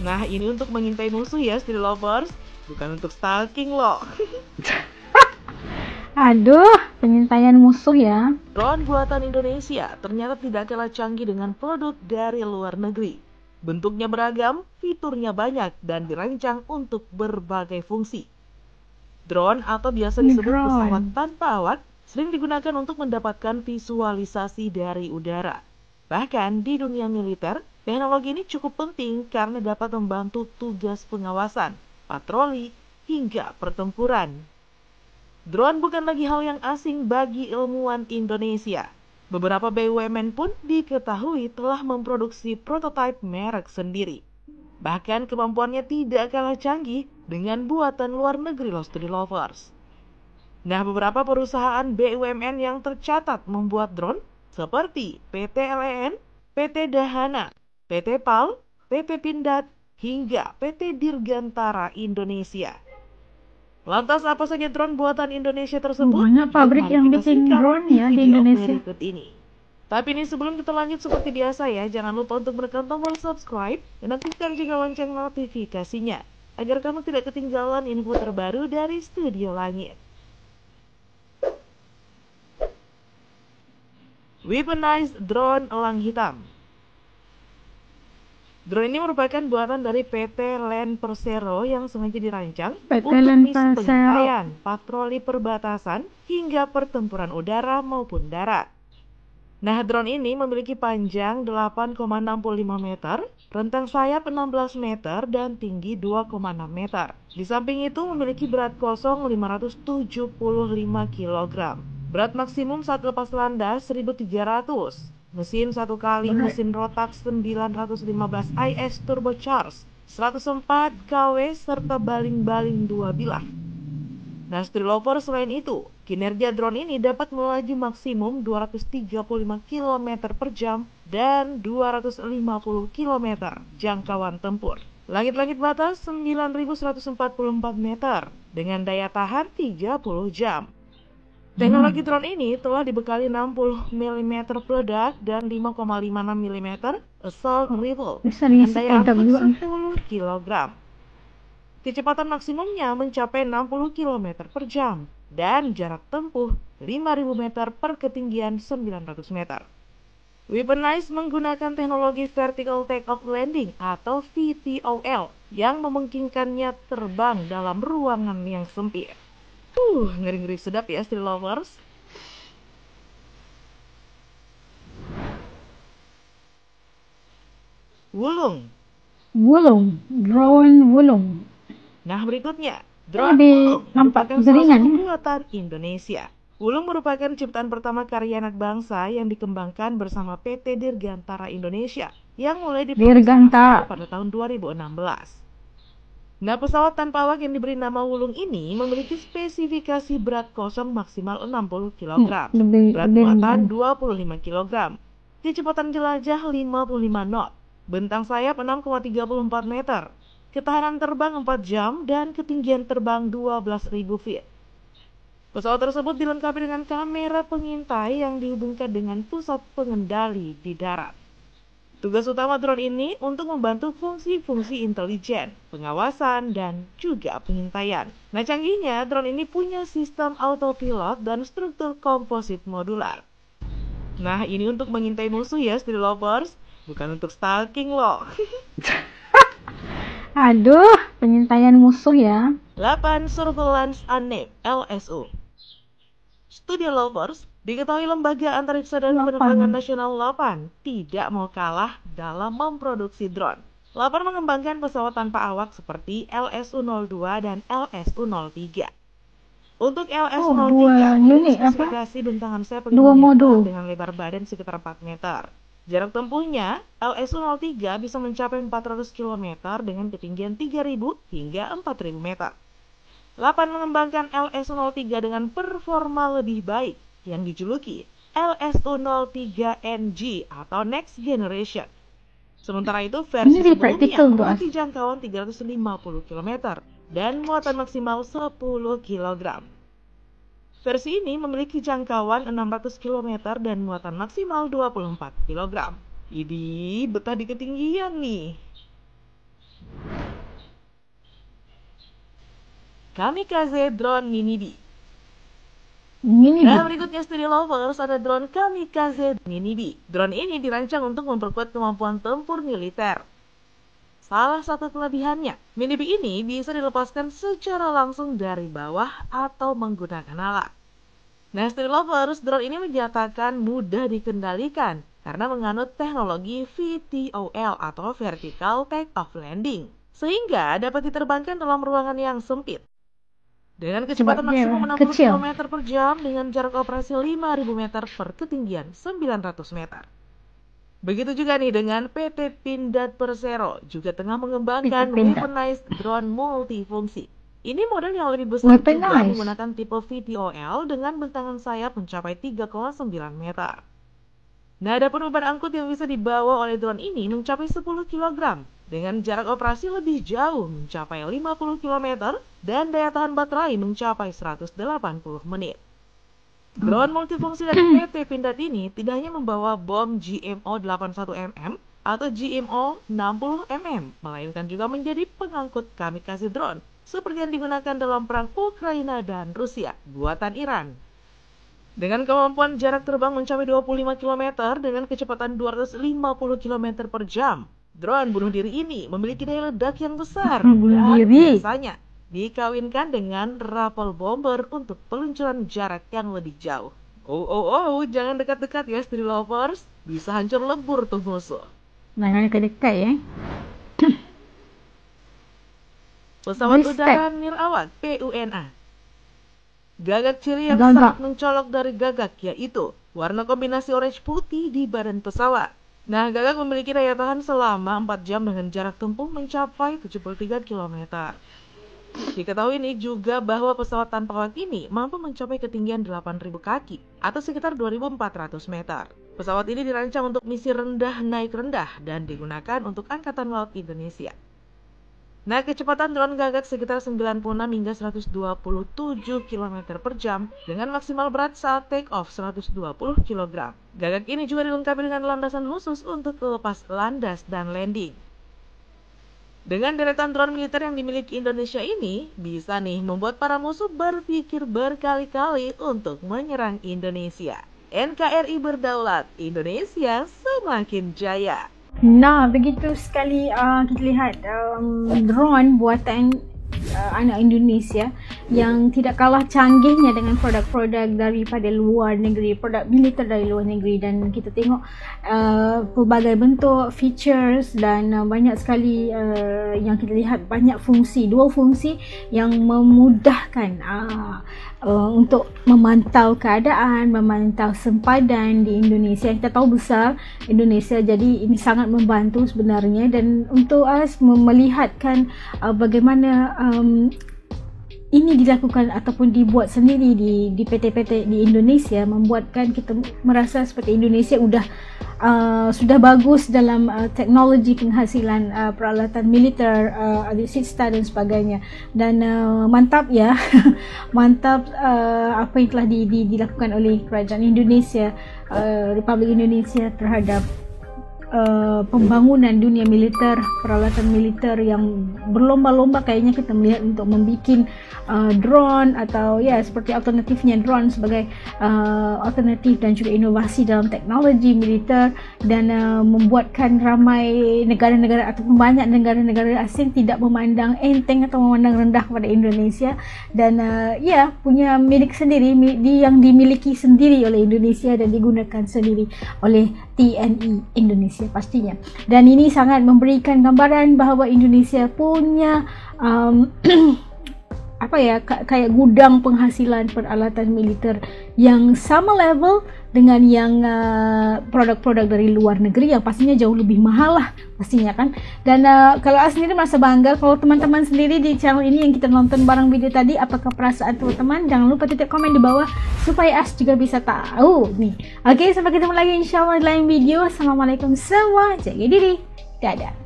Nah, ini untuk mengintai musuh ya, Street Lovers. Bukan untuk stalking loh. Aduh, pengintaian musuh ya. Drone buatan Indonesia ternyata tidak kalah canggih dengan produk dari luar negeri. Bentuknya beragam, fiturnya banyak, dan dirancang untuk berbagai fungsi. Drone atau biasa disebut pesawat tanpa awak sering digunakan untuk mendapatkan visualisasi dari udara. Bahkan di dunia militer, teknologi ini cukup penting karena dapat membantu tugas pengawasan, patroli, hingga pertempuran. Drone bukan lagi hal yang asing bagi ilmuwan Indonesia. Beberapa BUMN pun diketahui telah memproduksi prototipe merek sendiri. Bahkan kemampuannya tidak kalah canggih dengan buatan luar negeri loh, Street Lovers. Nah, beberapa perusahaan BUMN yang tercatat membuat drone seperti PT LEN, PT Dahana, PT PAL, PT Pindad, hingga PT Dirgantara Indonesia. Lantas apa saja drone buatan Indonesia tersebut? Banyak pabrik yang bikin drone ya di Indonesia. Berikut ini. Tapi ini sebelum kita lanjut seperti biasa ya, jangan lupa untuk menekan tombol subscribe dan aktifkan juga lonceng notifikasinya agar kamu tidak ketinggalan info terbaru dari Studio Langit. Weaponized Drone Elang Hitam. Drone ini merupakan buatan dari PT Len Persero yang sengaja dirancang untuk misi pengintaian, patroli perbatasan, hingga pertempuran udara maupun darat. Nah, drone ini memiliki panjang 8,65 meter, rentang sayap 16 meter, dan tinggi 2,6 meter. Di samping itu memiliki berat kosong 575 kg. Berat maksimum saat lepas landas 1.300. Mesin 1 kali mesin Rotax 915 IS turbocharged, 104 kW serta baling-baling 2 bilah. Nah, Street Lover, selain itu, kinerja drone ini dapat melaju maksimum 235 km per jam dan 250 km jangkauan tempur. Langit-langit batas 9.144 meter dengan daya tahan 30 jam. Teknologi drone ini telah dibekali 60 mm peledak dan 5,56 mm assault rifle dengan daya angkut 10 kg. Kecepatan maksimumnya mencapai 60 km per jam dan jarak tempuh 5.000 meter per ketinggian 900 meter. Weaponized menggunakan teknologi Vertical Takeoff Landing atau VTOL yang memungkinkannya terbang dalam ruangan yang sempit. Ngeri-ngeri sedap ya, Street Lovers. Wulung. Drone Wulung. Nah, berikutnya, drone Wulung merupakan salah satu buatan Indonesia. Wulung merupakan ciptaan pertama karya anak bangsa yang dikembangkan bersama PT Dirgantara Indonesia yang mulai diproduksi pada tahun 2016. Nah, pesawat tanpa awak yang diberi nama Wulung ini memiliki spesifikasi berat kosong maksimal 60 kg, berat muatan 25 kg, kecepatan jelajah 55 knot, bentang sayap 6,34 meter, ketahanan terbang 4 jam, dan ketinggian terbang 12.000 feet. Pesawat tersebut dilengkapi dengan kamera pengintai yang dihubungkan dengan pusat pengendali di darat. Tugas utama drone ini untuk membantu fungsi-fungsi intelijen, pengawasan, dan juga pengintaian. Nah, canggihnya drone ini punya sistem autopilot dan struktur komposit modular. Nah, ini untuk mengintai musuh ya, Street Lovers. Bukan untuk stalking loh. Aduh, pengintaian musuh ya. 8. Surveillance Unmanned LSU. Studio Lovers, diketahui Lembaga Antariksa dan Penerbangan Nasional 8 tidak mau kalah dalam memproduksi drone. 8 mengembangkan pesawat tanpa awak seperti LSU-02 dan LSU-03. Untuk LSU-03 spesifikasi bentangan sayap 5 meter dengan lebar badan sekitar 4 meter. Jarak tempuhnya, LSU-03 bisa mencapai 400 km dengan ketinggian 3.000 hingga 4.000 meter. 8 mengembangkan LSU-03 dengan performa lebih baik yang dijuluki LSU-03NG atau Next Generation. Sementara itu versi sebelumnya memiliki jangkauan 350 km dan muatan maksimal 10 kg. Versi ini memiliki jangkauan 600 km dan muatan maksimal 24 kg. Ini betah di ketinggian nih. Kamikaze Drone Mini D. Ini Nah, berikutnya Studio Lovers ada drone Kamikaze Mini D. Drone ini dirancang untuk memperkuat kemampuan tempur militer. Salah satu kelebihannya, Mini D ini bisa dilepaskan secara langsung dari bawah atau menggunakan alat. Nah, Studio Lovers, drone ini menyatakan mudah dikendalikan karena menganut teknologi VTOL atau Vertical Take Off Landing, sehingga dapat diterbangkan dalam ruangan yang sempit. Dengan kecepatan maksimum 60 km per jam dengan jarak operasi 5.000 meter per ketinggian 900 meter. Begitu juga nih dengan PT Pindad Persero juga tengah mengembangkan weaponized drone multifungsi. Ini model yang lebih besar juga menggunakan tipe VTOL dengan bentangan sayap mencapai 3,9 meter. Nah, adapun beban angkut yang bisa dibawa oleh drone ini mencapai 10 kg dengan jarak operasi lebih jauh mencapai 50 km dan daya tahan baterai mencapai 180 menit. Drone multifungsi dari PT Pindad ini tidak hanya membawa bom GMO 81mm atau GMO 60mm, melainkan juga menjadi pengangkut kamikaze drone seperti yang digunakan dalam perang Ukraina dan Rusia buatan Iran. Dengan kemampuan jarak terbang mencapai 25 km dengan kecepatan 250 km per jam, drone bunuh diri ini memiliki daya ledak yang besar dan biasanya dikawinkan dengan rappel bomber untuk peluncuran jarak yang lebih jauh. Jangan dekat-dekat ya Studio Lovers, bisa hancur lebur tuh musuh. Jangan dekat-dekat ya. Pesawat udara Nirawak PUNA. Gagak ciri yang sangat mencolok dari Gagak yaitu warna kombinasi orange putih di badan pesawat. Nah, Gagak memiliki daya tahan selama 4 jam dengan jarak tempuh mencapai 73 km. Diketahui ini juga bahwa pesawat tanpa awak ini mampu mencapai ketinggian 8.000 kaki atau sekitar 2.400 meter. Pesawat ini dirancang untuk misi rendah naik rendah dan digunakan untuk Angkatan Laut Indonesia. Nah, kecepatan drone Gagak sekitar 96 hingga 127 km per jam dengan maksimal berat saat take off 120 kg. Gagak ini juga dilengkapi dengan landasan khusus untuk lepas landas dan landing. Dengan deretan drone militer yang dimiliki Indonesia ini, bisa nih membuat para musuh berpikir berkali-kali untuk menyerang Indonesia. NKRI berdaulat, Indonesia semakin jaya. Nah, begitu sekali kita lihat drone buatan anak Indonesia yang tidak kalah canggihnya dengan produk-produk daripada luar negeri, produk militer dari luar negeri, dan kita tengok pelbagai bentuk features dan banyak sekali yang kita lihat banyak fungsi, dual fungsi yang memudahkan untuk memantau keadaan, memantau sempadan di Indonesia. Kita tahu besar Indonesia, jadi ini sangat membantu sebenarnya, dan untuk us melihatkan bagaimana ini dilakukan ataupun dibuat sendiri di PT-PT di Indonesia, membuatkan kita merasa seperti Indonesia sudah bagus dalam teknologi penghasilan peralatan militer, alutsista dan sebagainya. Dan mantap ya, mantap apa yang telah dilakukan oleh kerajaan Indonesia, Republik Indonesia terhadap pembangunan dunia militer, peralatan militer yang berlomba-lomba kayaknya kita melihat untuk membuat drone atau ya seperti alternatifnya drone sebagai alternatif dan juga inovasi dalam teknologi militer, dan membuatkan ramai negara-negara ataupun banyak negara-negara asing tidak memandang enteng atau memandang rendah kepada Indonesia, dan ya punya milik sendiri yang dimiliki sendiri oleh Indonesia dan digunakan sendiri oleh TNI Indonesia pastinya. Dan ini sangat memberikan gambaran bahawa Indonesia punya kayak gudang penghasilan peralatan militer yang sama level dengan yang produk-produk dari luar negeri yang pastinya jauh lebih mahal lah pastinya kan. Dan kalau As sendiri merasa bangga. Kalau teman-teman sendiri di channel ini yang kita nonton bareng video tadi, apakah perasaan teman-teman? Jangan lupa titik komen di bawah supaya As juga bisa tahu nih. Oke, sampai ketemu lagi insyaallah di lain video. Assalamualaikum semua, jaga diri, dadah.